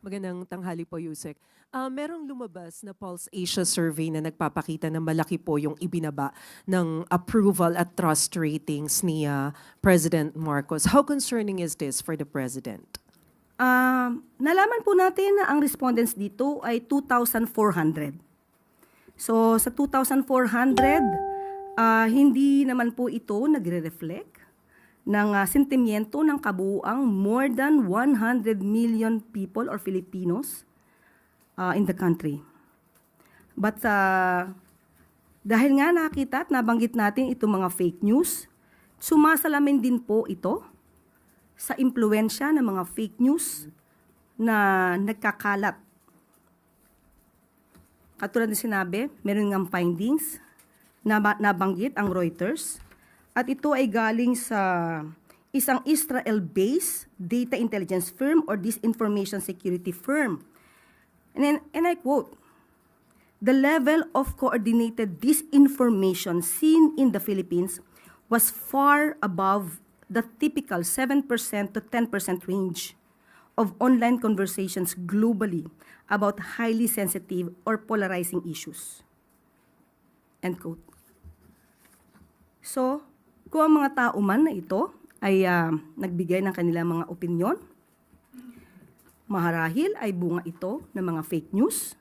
Magandang tanghali po, Yusek. Merong lumabas na Pulse Asia survey na nagpapakita na malaki po yung ibinaba ng approval at trust ratings ni President Marcos. How concerning is this for the President? Nalaman po natin na ang respondents dito ay 2,400. So sa 2,400, hindi naman po ito nagre-reflect ng sentimiento ng kabuuang more than 100 million people or Filipinos in the country. But dahil nga nakita at nabanggit natin itong mga fake news, sumasalamin din po ito sa impluensya ng mga fake news na nagkakalat. Katulad ng sinabi, meron ng findings na nabanggit ang Reuters, at ito ay galing sa isang Israel-based data intelligence firm or disinformation security firm. And I quote, "The level of coordinated disinformation seen in the Philippines was far above the typical 7% to 10% range of online conversations globally about highly sensitive or polarizing issues." End quote. So, kung ang mga tao man na ito ay nagbigay ng kanilang mga opinyon, maharahil ay bunga ito ng mga fake news.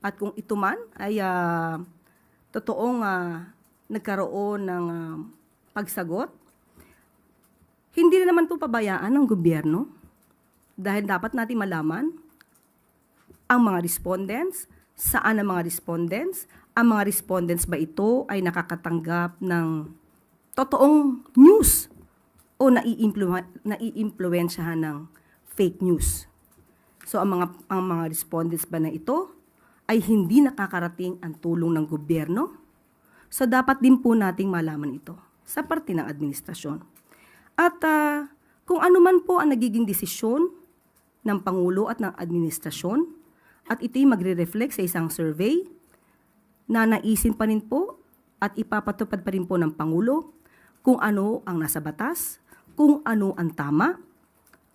At kung ito man ay totoong nagkaroon ng pagsagot, hindi na naman po pabayaan ng gobyerno dahil dapat natin malaman ang mga respondents, saan ang mga respondents, ang mga respondents ba ito ay nakakatanggap ng totoong news o naiimpluwensyahan ng fake news. So ang mga respondents ba na ito ay hindi nakakarating ang tulong ng gobyerno? So dapat din po nating malaman ito sa parte ng administrasyon. At kung ano man po ang nagiging desisyon ng Pangulo at ng administrasyon, at ito'y magre-reflect sa isang survey na naisin pa rin po at ipapatupad pa rin po ng Pangulo kung ano ang nasa batas, kung ano ang tama,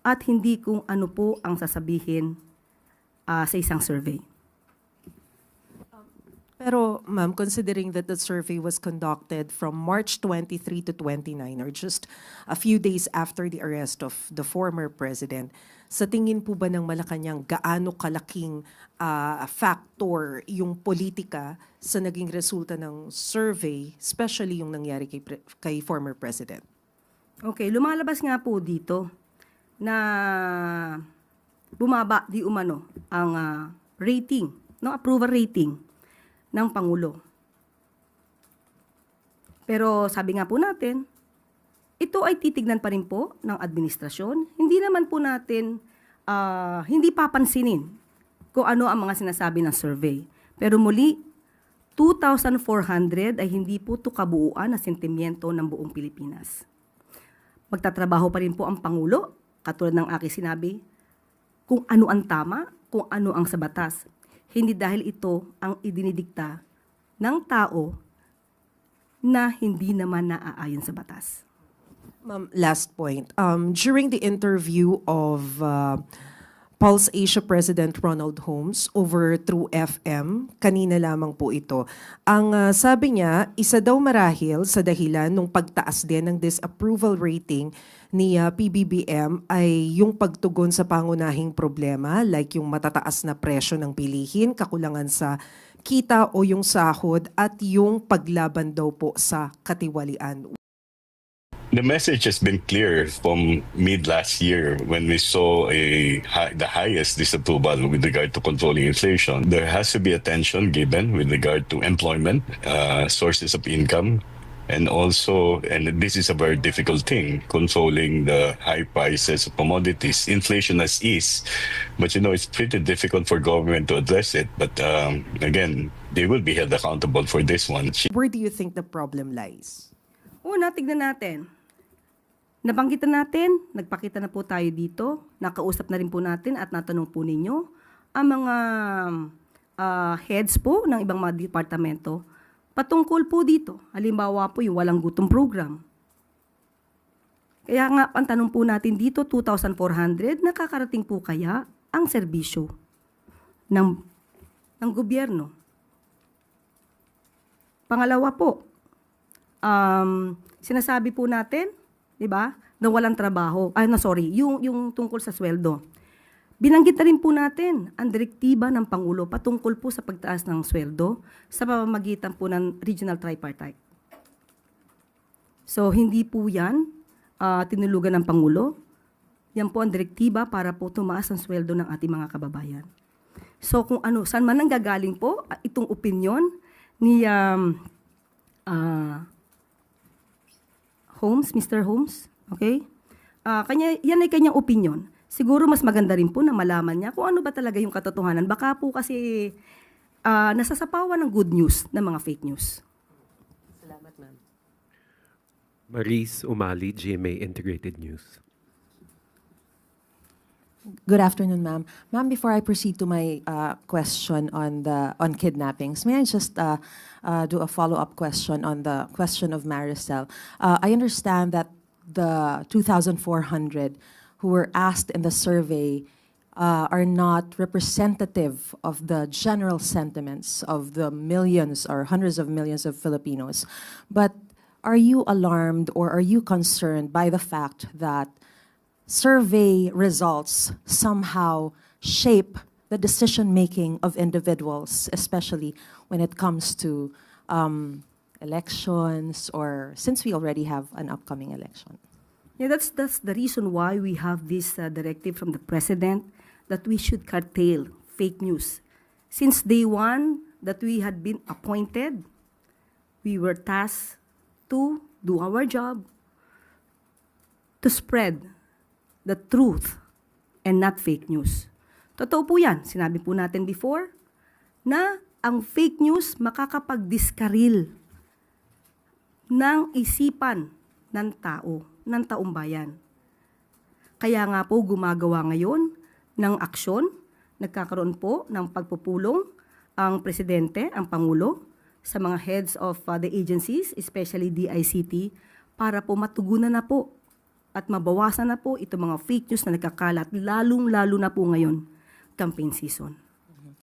at hindi kung ano po ang sasabihin sa isang survey. Pero ma'am, considering that the survey was conducted from March 23 to 29, or just a few days after the arrest of the former president, sa tingin po ba ng Malacanang gaano kalaking factor yung politika sa naging resulta ng survey, especially yung nangyari kay former president? Okay, lumalabas nga po dito na bumaba di umano ang rating, no, approval rating ng Pangulo. Pero sabi nga po natin, ito ay titignan pa rin po ng administrasyon. Hindi naman po natin, hindi papansinin kung ano ang mga sinasabi ng survey. Pero muli, 2,400 ay hindi po ito kabuuan na sentimiento ng buong Pilipinas. Magtatrabaho pa rin po ang Pangulo, katulad ng aking sinabi, kung ano ang tama, kung ano ang sa batas. Hindi dahil ito ang idinidikta ng tao na hindi naman naaayon sa batas. Ma'am, last point. During the interview of Pulse Asia President Ronald Holmes over True FM, kanina lamang po ito, ang sabi niya, isa daw marahil sa dahilan ng pagtaas din ng disapproval rating ni PBBM ay yung pagtugon sa pangunahing problema like yung matataas na presyo ng bilihin, kakulangan sa kita o yung sahod at yung paglaban daw po sa katiwalian. The message has been clear from mid last year when we saw the highest disapproval with regard to controlling inflation. There has to be attention given with regard to employment, sources of income, and also, and this is a very difficult thing, controlling the high prices of commodities. Inflation has eased, but it's pretty difficult for government to address it. But again, they will be held accountable for this one. Where do you think the problem lies? Una, tignan natin. Nabanggitan natin, nagpakita na po tayo dito, nakausap na rin po natin at natanong po ninyo ang mga heads po ng ibang mga departamento patungkol po dito. Halimbawa po yung walang gutom program. Kaya nga, ang tanong po natin dito, 2,400, nakakarating po kaya ang serbisyo ng gobyerno. Pangalawa po, sinasabi po natin, di ba, na walang trabaho. Yung tungkol sa sweldo. Binanggit na rin po natin ang direktiba ng Pangulo patungkol po sa pagtaas ng sweldo sa pamamagitan po ng Regional Tripartite. So, hindi po yan tinulugan ng Pangulo. Yan po ang direktiba para po tumaas ang sweldo ng ating mga kababayan. So, kung saan man nanggagaling po itong opinion ni Mr. Holmes, okay? Yan ay kanyang opinion. Siguro mas maganda rin po na malaman niya kung ano ba talaga yung katotohanan. Baka po kasi nasasapawan ng good news ng mga fake news. Salamat, ma'am. Maris Umali, GMA Integrated News. Good afternoon, ma'am. Ma'am, before I proceed to my question on kidnappings, may I just do a follow-up question on the question of Maricel? I understand that the 2,400 who were asked in the survey are not representative of the general sentiments of the millions or hundreds of millions of Filipinos. But are you alarmed or are you concerned by the fact that survey results somehow shape the decision-making of individuals, especially when it comes to elections or since we already have an upcoming election? Yeah, that's the reason why we have this directive from the President that we should curtail fake news. Since day one that we had been appointed, we were tasked to do our job, to spread the truth and not fake news. Totoo po yan. Sinabi po natin before na ang fake news makakapag-diskaril ng isipan ng tao, ng taong bayan. Kaya nga po gumagawa ngayon ng aksyon, nagkakaroon po ng pagpupulong ang Presidente, ang Pangulo, sa mga heads of the agencies, especially DICT, para po matugunan na po at mabawasan na po itong mga fake news na nagkakalat, lalong-lalo na po ngayon, campaign season.